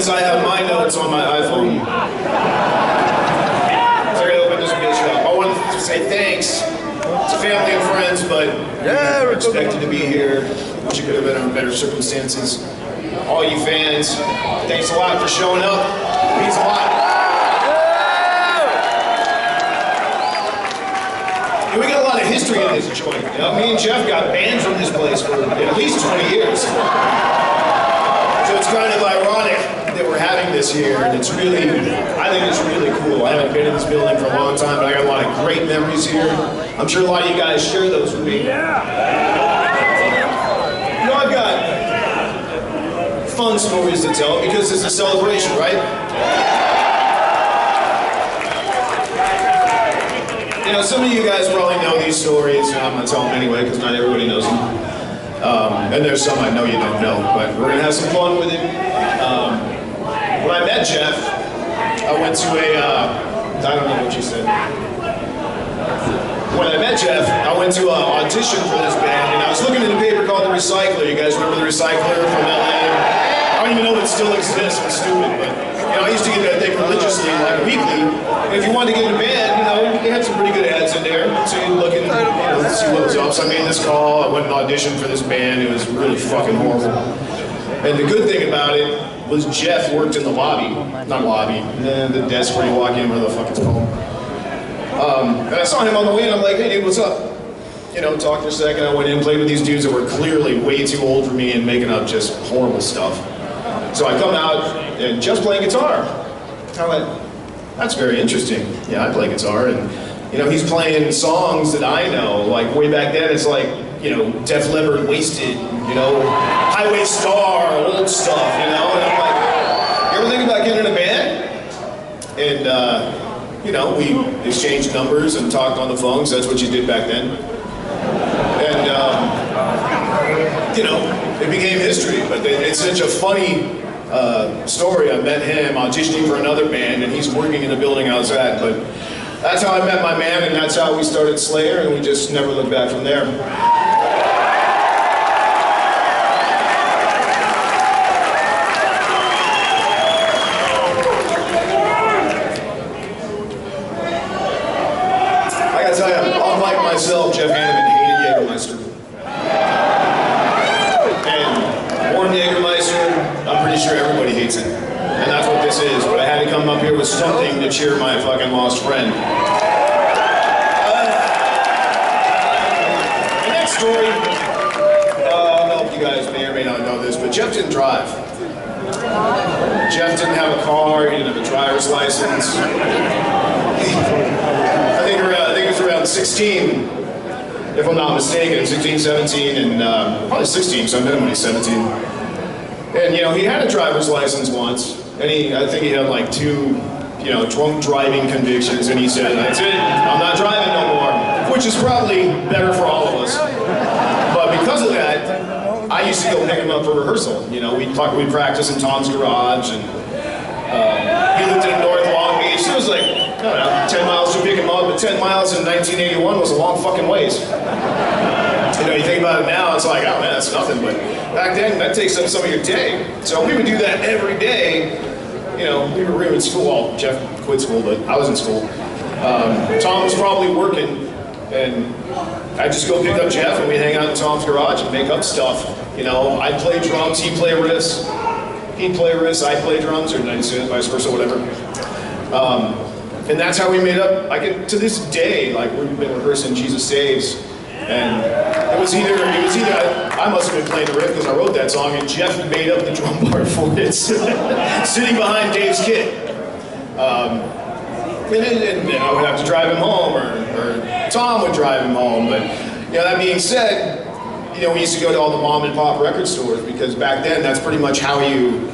since I have my notes on my iPhone. So I'm gonna open this bitch up. I wanted to say thanks to family and friends, but we were expected to be here. Wish it could have been under better circumstances. All you fans, thanks a lot for showing up. It means a lot. And we got a lot of history in this joint. You know, me and Jeff got banned from this place for at least 20 years. So it's kind of ironic that we're having this here, and it's really, I think it's really cool. I haven't been in this building for a long time, but I got a lot of great memories here. I'm sure a lot of you guys share those with me. You know, I've got fun stories to tell because it's a celebration, right? You know, some of you guys probably know these stories, and I'm going to tell them anyway because not everybody knows them. And there's some I know you don't know, but we're going to have some fun with it. When I met Jeff, I went to a, I don't know what you said. When I met Jeff, I went to an audition for this band, and I was looking at a paper called The Recycler. You guys remember The Recycler from LA? I don't even know if it still exists, it's stupid, but you know, I used to get that thing religiously, like weekly. And if you wanted to get in a band, you know, they had some pretty good ads in there, so you'd look and see what was up. So I made this call, I went and auditioned for this band. It was really fucking horrible. And the good thing about it was Jeff worked in the lobby, not lobby, the desk where you walk in, where the fuck it's called. And I saw him on the way, and I'm like, hey dude, what's up? You know, talked for a second. I went in, played with these dudes that were clearly way too old for me and making up just horrible stuff. So I come out and Jeff's playing guitar. I went, that's very interesting. Yeah, I play guitar, and you know, he's playing songs that I know. Like way back then, it's like, you know, Def Leppard, Wasted, you know, Highway Star, old stuff, you know. And I'm like, you ever think about getting in a band? And you know, we exchanged numbers and talked on the phone, because that's what you did back then. And you know, it became history. But it's such a funny story. I met him auditioning for another band, and he's working in the building I was at. But that's how I met my man, and that's how we started Slayer, and we just never looked back from there. I gotta tell you, unlike myself, Jeff Hanneman hated Jägermeister. And warm Jägermeister, I'm pretty sure everybody hates it. And that's what this is, but I had to come up here with something to cheer my fucking lost friend. The next story, I don't know if you guys may or may not know this, but Jeff didn't drive. Jeff didn't have a car, he didn't have a driver's license. I think it was around 16, if I'm not mistaken, 16, 17, and probably 16, so I met him when he was 17. And you know, he had a driver's license once, and I think he had like 2, you know, drunk driving convictions, and he said, that's it, I'm not driving no more, which is probably better for all of us. But because of that, I used to go pick him up for rehearsal. You know, we'd practice in Tom's garage, and he lived in North Long Beach. So it was like, I don't know, 10 miles to pick him up, but 10 miles in 1981 was a long fucking ways. You know, you think about it now, it's like, oh man, that's nothing, but back then, that takes up some of your day. So we would do that every day. You know, we were in school. Well, Jeff quit school, but I was in school. Tom was probably working, and I'd just go pick up Jeff, and we'd hang out in Tom's garage and make up stuff. You know, I'd play drums, he'd play riffs. He'd play riffs, I'd play drums, or vice versa, whatever. And that's how we made up. To this day, like, we've been rehearsing Jesus Saves, and it was either I must have been playing the riff because I wrote that song, and Jeff made up the drum part for it, sitting behind Dave's kit. And then I would have to drive him home, or Tom would drive him home. But you know, that being said, you know, we used to go to all the mom and pop record stores, because back then that's pretty much how you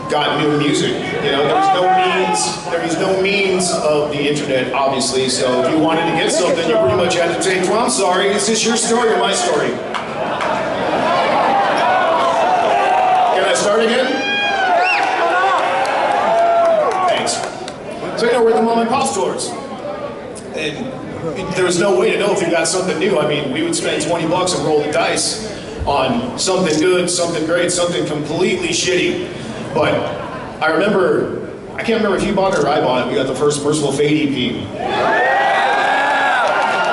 got new music. You know, there was no means of the internet, obviously. So if you wanted to get something, you pretty much had to take. Well, I'm sorry, is this your story or my story? Can I start again? Thanks. So you know, we're at the mom and pop stores, and there was no way to know if you got something new. I mean, we would spend $20 and roll the dice on something good, something great, something completely shitty. But I remember, I can't remember if you bought it or I bought it, we got the first Merciful Fate EP.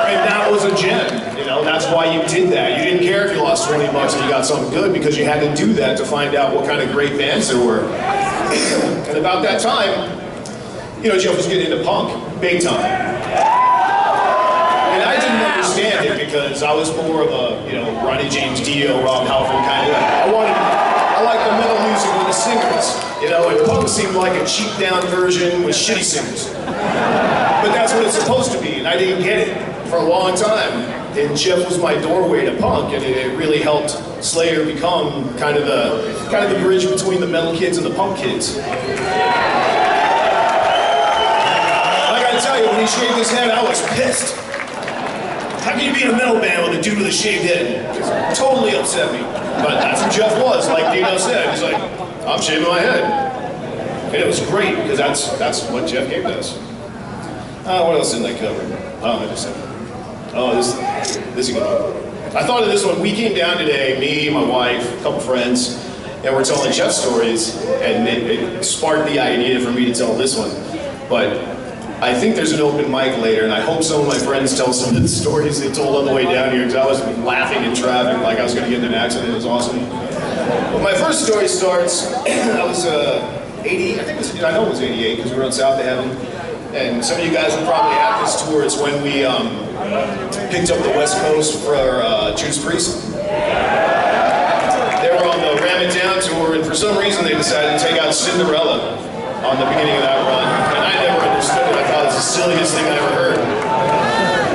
And that was a gem, you know, that's why you did that. You didn't care if you lost 20 bucks and you got something good, because you had to do that to find out what kind of great bands there were. And about that time, you know, Jeff was getting into punk, big time. And I didn't understand it because I was more of a, you know, Ronnie James Dio, Rob Halford kind of guy. I liked the metal music with the singers, you know, and punk seemed like a cheap down version with shitty singers. But that's what it's supposed to be, and I didn't get it for a long time. And Jeff was my doorway to punk, and it really helped Slayer become kind of the bridge between the metal kids and the punk kids. I gotta tell you, when he shaved his head, I was pissed. How can you be in a metal band with a dude with a shaved head? It totally upset me. But that's who Jeff was, like Dino said. He's like, I'm shaving my head. And it was great, because that's what Jeff gave us. What else didn't I cover? This is good. I thought of this one. We came down today, me, my wife, a couple friends, and we're telling Jeff stories, and it sparked the idea for me to tell this one. But I think there's an open mic later, and I hope some of my friends tell some of the stories they told on the way down here, because I was laughing in traffic like I was going to get in an accident. It was awesome. But my first story starts, I was 80, I know it was 88, because we were on South of Heaven. And some of you guys were probably at this tour. It's when we picked up the West Coast for Judas Priest. They were on the Ram It Down tour, and for some reason they decided to take out Cinderella on the beginning of that run. And I never understood it. I thought it was the silliest thing I ever heard.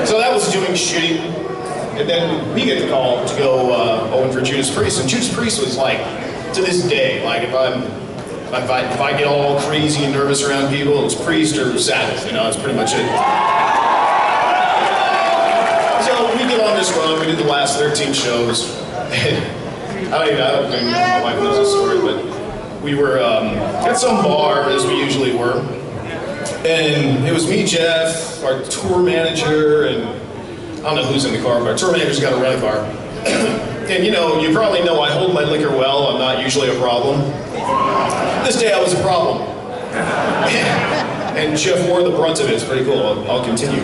So that was doing shitty. And then we get the call to go open for Judas Priest. And Judas Priest was like, to this day, like if I get all crazy and nervous around people, it's Priest or Sabbath, you know, that's pretty much it. So we get on this run, we did the last 13 shows. I don't think my wife knows this story, but we were at some bar, as we usually were. And it was me, Jeff, our tour manager, and I don't know who's in the car, but our tour manager's got to rent a car. And you know, you probably know I hold my liquor well, I'm not usually a problem. This day I was a problem. And Jeff wore the brunt of it. It's pretty cool. I'll continue.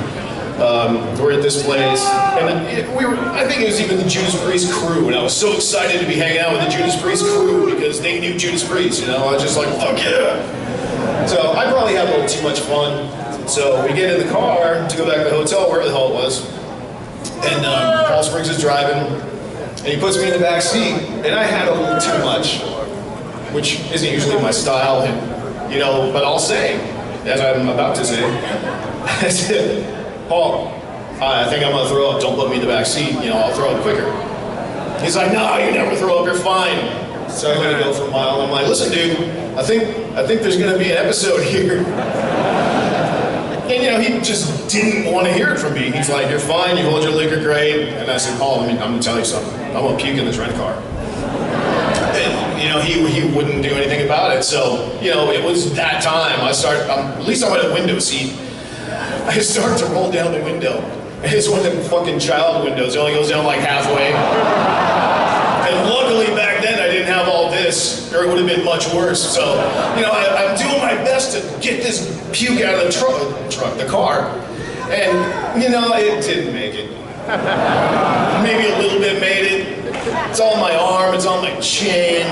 We're at this place, and I think it was even the Judas Priest crew, and I was so excited to be hanging out with the Judas Priest crew because they knew Judas Priest, you know? I was just like, fuck yeah! So I probably had a little too much fun. So we get in the car to go back to the hotel, wherever the hell it was, and Paul Spriggs is driving, and he puts me in the back seat, and I had a little too much, which isn't usually my style, and, you know, but I'll say, as I'm about to say, I said, Paul, I think I'm gonna throw up, don't put me in the back seat, you know, I'll throw up quicker. He's like, no, you never throw up, you're fine. So I'm gonna go for a mile, I'm like, listen dude, I think there's gonna be an episode here. And you know, he just didn't want to hear it from me. He's like, you're fine, you hold your liquor great. And I said, Paul, I'm gonna tell you something. I'm gonna puke in this rent car. And you know, he wouldn't do anything about it. So, you know, it was that time. At least I'm at a window seat. I start to roll down the window. It's one of them fucking child windows. It only goes down like halfway. And luckily back then I didn't have all this, or it would have been much worse. So, you know, I'm doing my best to get this puke out of the car. And, you know, it didn't make it. Maybe a little bit made it. It's on my arm, it's on my chin,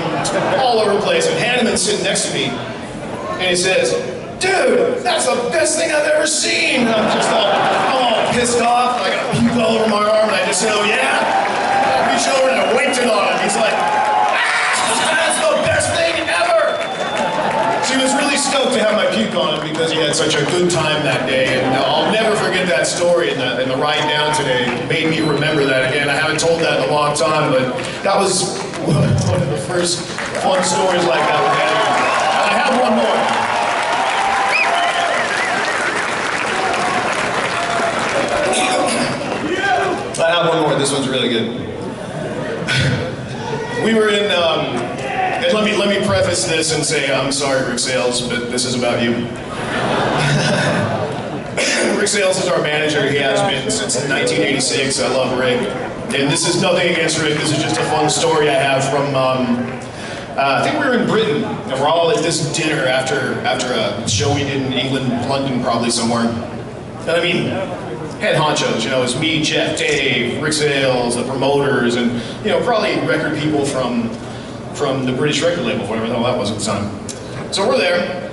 all over the place. And Hanneman's sitting next to me, and he says, dude, that's the best thing I've ever seen. And I'm all pissed off. I got puke all over my arm, and I just said, oh yeah? I reached over and I wiped it on him. He's like, that's the best thing ever. So he was really stoked to have my puke on him because he had such a good time that day. And I'll never forget that story, and the ride down today made me remember that again. I haven't told that in a long time, but that was one of the first fun stories like that we had. And I have one more. I have one more. This one's really good. We were in, and let me preface this and say I'm sorry, Rick Sales, but this is about you. Rick Sales is our manager. He has been since 1986. I love Rick, and this is nothing against Rick. This is just a fun story I have from I think we were in Britain, and we're all at this dinner after a show we did in England, London, probably somewhere. And I mean, head honchos, you know, it's me, Jeff, Dave, Rick Sales, the promoters, and, you know, probably record people from the British record label, whatever the hell that was at the time. So we're there,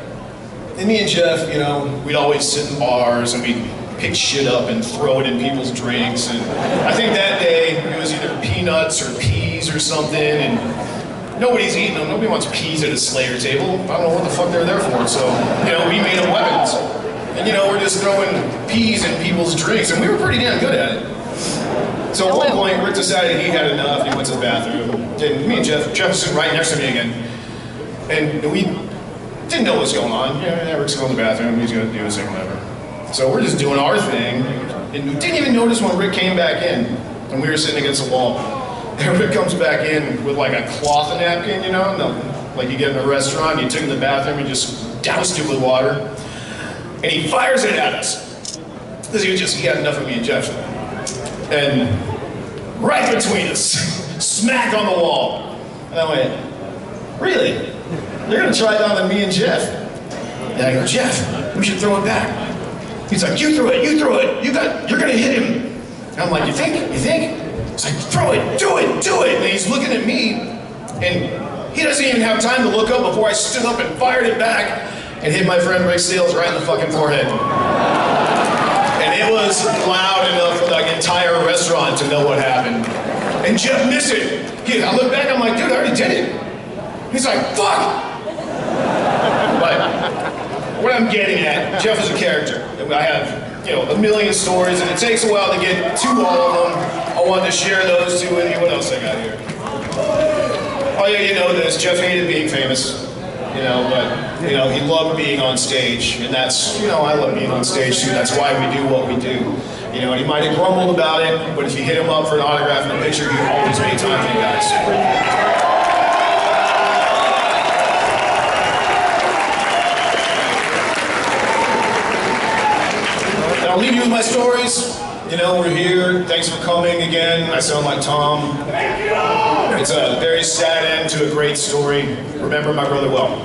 and me and Jeff, you know, we'd always sit in bars, and we'd pick shit up and throw it in people's drinks, and I think that day it was either peanuts or peas or something, and nobody's eating them. Nobody wants peas at a Slayer table. I don't know what the fuck they're there for. So, you know, we made up weapons. And, you know, we're just throwing peas in people's drinks, and we were pretty damn good at it. So at one point, Rick decided he had enough, and he went to the bathroom. And me and Jeff was sitting right next to me again. And we didn't know what was going on. Yeah, Rick's going to the bathroom, he's going to do his thing, whatever. So we're just doing our thing, and we didn't even notice when Rick came back in, and we were sitting against the wall. And Rick comes back in with like a cloth napkin, you know, like you get in a restaurant, you took in the bathroom, you just doused it with water, and he fires it at us. Because he had enough of me and Jeff. And right between us, smack on the wall. And I went, really? They're gonna try it on me and Jeff. And I go, Jeff, we should throw it back. He's like, you throw it, you're gonna hit him. And I'm like, you think? He's like, throw it, do it. And he's looking at me, and he doesn't even have time to look up before I stood up and fired it back and hit my friend Rick Sales right in the fucking forehead. And it was loud enough for the entire restaurant to know what happened. And Jeff missed it. I look back, I'm like, dude, I already did it. He's like, fuck. But what I'm getting at, Jeff is a character. I have, you know, a million stories, and it takes a while to get to all of them. I wanted to share those two with you. What else I got here? Oh yeah, you know this. Jeff hated being famous, you know, but, you know, he loved being on stage, and that's, you know, I love being on stage too. That's why we do what we do. You know, and he might have grumbled about it, but if you hit him up for an autograph and a picture, he always made time for you guys. I'll leave you with my stories. You know, we're here. Thanks for coming again. I sound like Tom. Thank you. It's a very sad end to a great story. Remember my brother well.